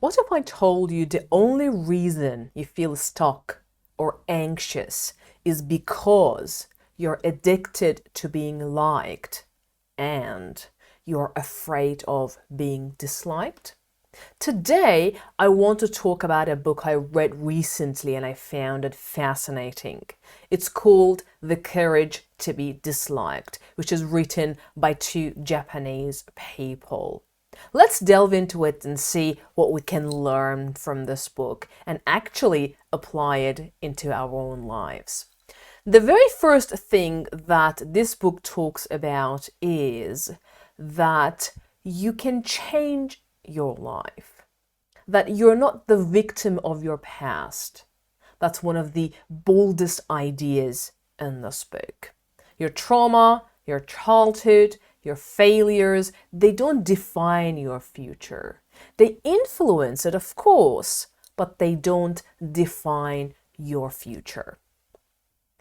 What if I told you the only reason you feel stuck or anxious is because you're addicted to being liked and you're afraid of being disliked? Today, I want to talk about a book I read recently and I found it fascinating. It's called The Courage to be Disliked, which is written by two Japanese people. Let's delve into it and see what we can learn from this book and actually apply it into our own lives. The very first thing that this book talks about is that you can change your life, that you're not the victim of your past. That's one of the boldest ideas in this book. Your trauma, your childhood, your failures, they don't define your future. They influence it, of course, but they don't define your future.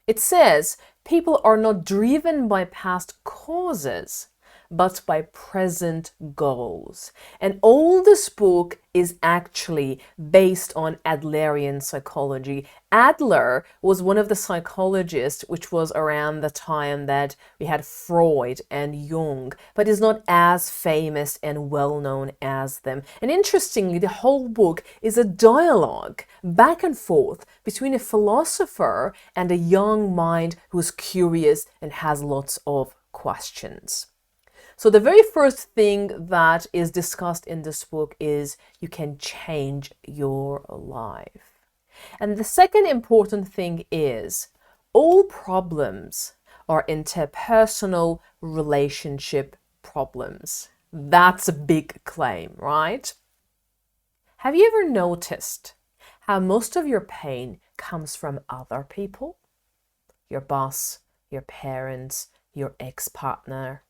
It says people are not driven by past causes, but by present goals. And all this book is actually based on Adlerian psychology. Adler was one of the psychologists which was around the time that we had Freud and Jung, but is not as famous and well known as them. And interestingly, the whole book is a dialogue back and forth between a philosopher and a young mind who's curious and has lots of questions. So the very first thing that is discussed in this book is you can change your life. And the second important thing is all problems are interpersonal relationship problems. That's a big claim, right? Have you ever noticed how most of your pain comes from other people? Your boss, your parents, your ex-partner.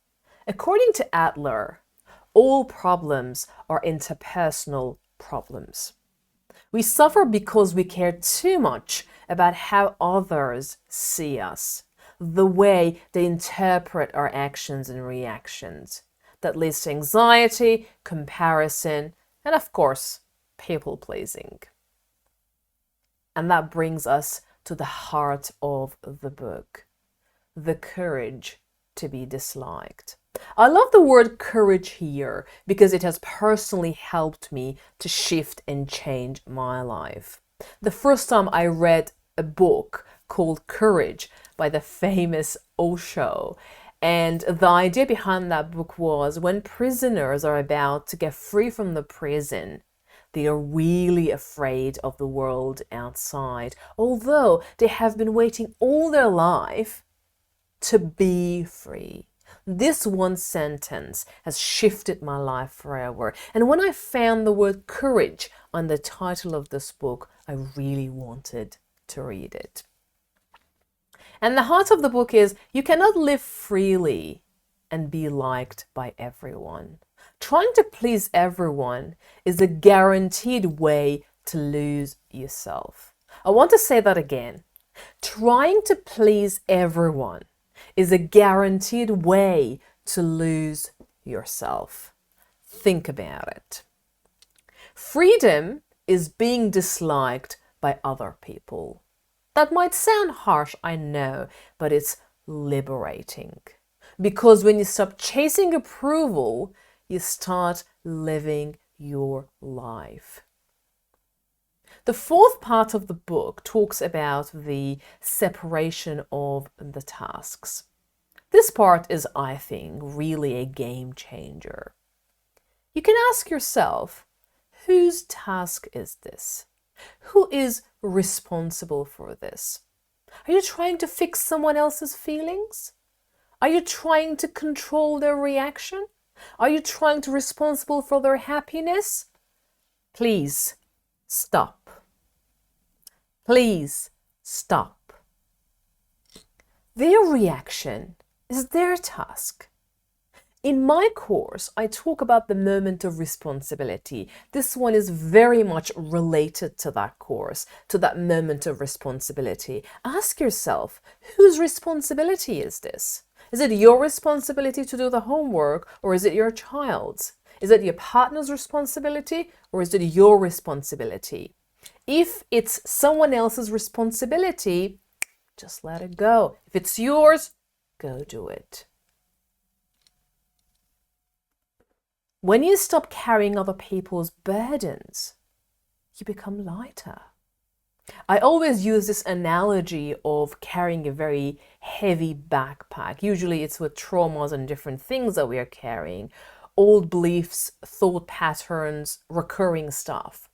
According to Adler, all problems are interpersonal problems. We suffer because we care too much about how others see us, the way they interpret our actions and reactions. That leads to anxiety, comparison, and of course, people pleasing. And that brings us to the heart of the book, the courage to be disliked. I love the word courage here because it has personally helped me to shift and change my life. The first time I read a book called Courage by the famous Osho, and the idea behind that book was when prisoners are about to get free from the prison, they are really afraid of the world outside, although they have been waiting all their life to be free. This one sentence has shifted my life forever. And when I found the word courage on the title of this book, I really wanted to read it. And the heart of the book is you cannot live freely and be liked by everyone. Trying to please everyone is a guaranteed way to lose yourself. I want to say that again. Trying to please everyone is a guaranteed way to lose yourself. Think about it. Freedom is being disliked by other people. That might sound harsh, I know, but it's liberating. Because when you stop chasing approval, you start living your life. The fourth part of the book talks about the separation of the tasks. This part is, I think, really a game changer. You can ask yourself, whose task is this? Who is responsible for this? Are you trying to fix someone else's feelings? Are you trying to control their reaction? Are you trying to be responsible for their happiness? Please stop. Please stop. Their reaction is their task. In my course, I talk about the moment of responsibility. This one is very much related to that course, to that moment of responsibility. Ask yourself, whose responsibility is this? Is it your responsibility to do the homework or is it your child's? Is it your partner's responsibility or is it your responsibility? If it's someone else's responsibility, just let it go. If it's yours, go do it. When you stop carrying other people's burdens, you become lighter. I always use this analogy of carrying a very heavy backpack. Usually it's with traumas and different things that we are carrying, old beliefs, thought patterns, recurring stuff.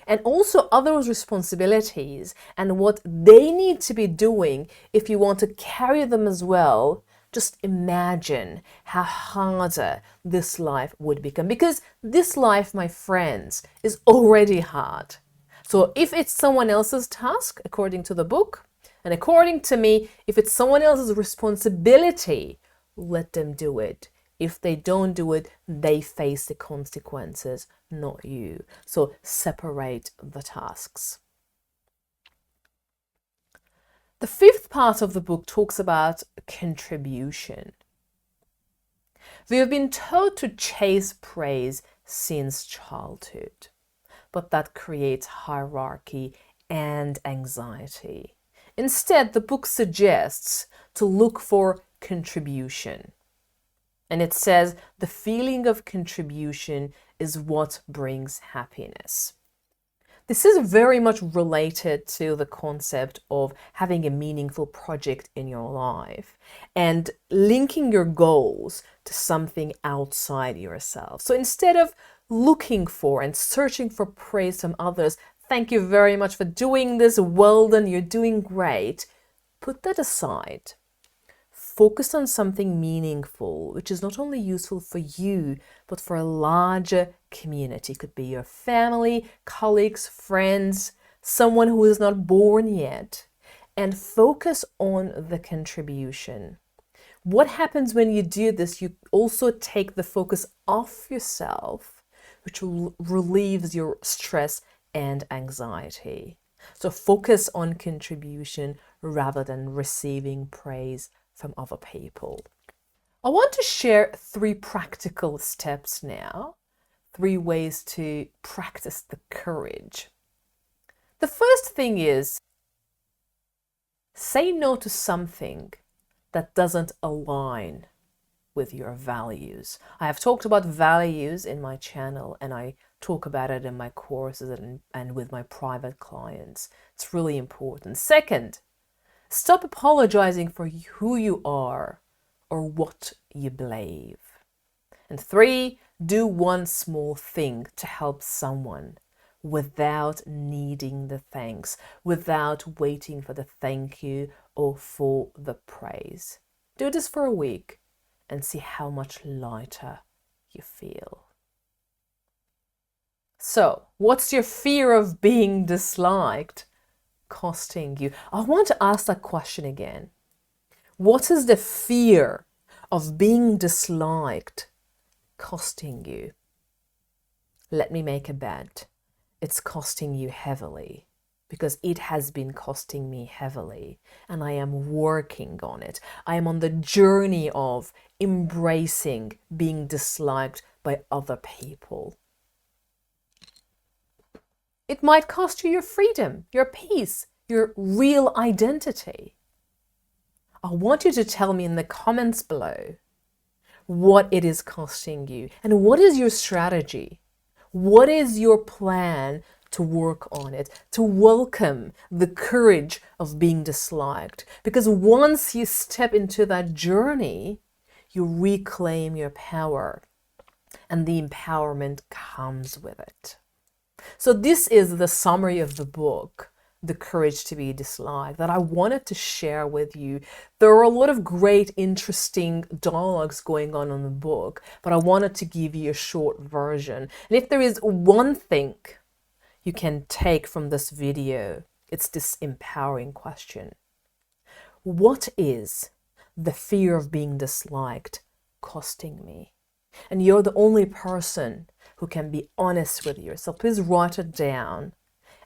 And also others' responsibilities and what they need to be doing if you want to carry them as well. Just imagine how harder this life would become. Because this life, my friends, is already hard. So if it's someone else's task, according to the book, and according to me, if it's someone else's responsibility, let them do it. If they don't do it, they face the consequences, not you. So separate the tasks. The fifth part of the book talks about contribution. We have been taught to chase praise since childhood, but that creates hierarchy and anxiety. Instead, the book suggests to look for contribution. And it says the feeling of contribution is what brings happiness. This is very much related to the concept of having a meaningful project in your life and linking your goals to something outside yourself. So instead of looking for and searching for praise from others, thank you very much for doing this, well done, you're doing great, put that aside. Focus on something meaningful, which is not only useful for you, but for a larger community. It could be your family, colleagues, friends, someone who is not born yet. And focus on the contribution. What happens when you do this? You also take the focus off yourself, which relieves your stress and anxiety. So focus on contribution rather than receiving praise from other people. I want to share 3 practical steps now, 3 ways to practice the courage. The first thing is say no to something that doesn't align with your values. I have talked about values in my channel and I talk about it in my courses and with my private clients. It's really important. Second, stop apologizing for who you are or what you believe. And 3, do one small thing to help someone without needing the thanks, without waiting for the thank you or for the praise. Do this for a week and see how much lighter you feel. So, what's your fear of being disliked costing you? I want to ask that question again. What is the fear of being disliked costing you? Let me make a bet. It's costing you heavily, because it has been costing me heavily, and I am working on it. I am on the journey of embracing being disliked by other people. It might cost you your freedom, your peace, your real identity. I want you to tell me in the comments below what it is costing you and what is your strategy? What is your plan to work on it, to welcome the courage of being disliked? Because once you step into that journey, you reclaim your power and the empowerment comes with it. So this is the summary of the book, The Courage to Be Disliked, that I wanted to share with you. There are a lot of great, interesting dialogues going on in the book, but I wanted to give you a short version. And if there is one thing you can take from this video, it's this empowering question. What is the fear of being disliked costing me? And you're the only person who can be honest with yourself. Please write it down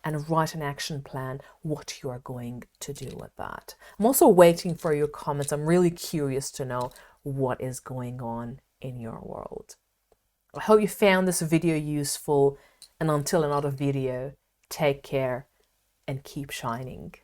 and write an action plan, what you are going to do with that. I'm also waiting for your comments. I'm really curious to know what is going on in your world. I hope you found this video useful, and until another video, take care and keep shining.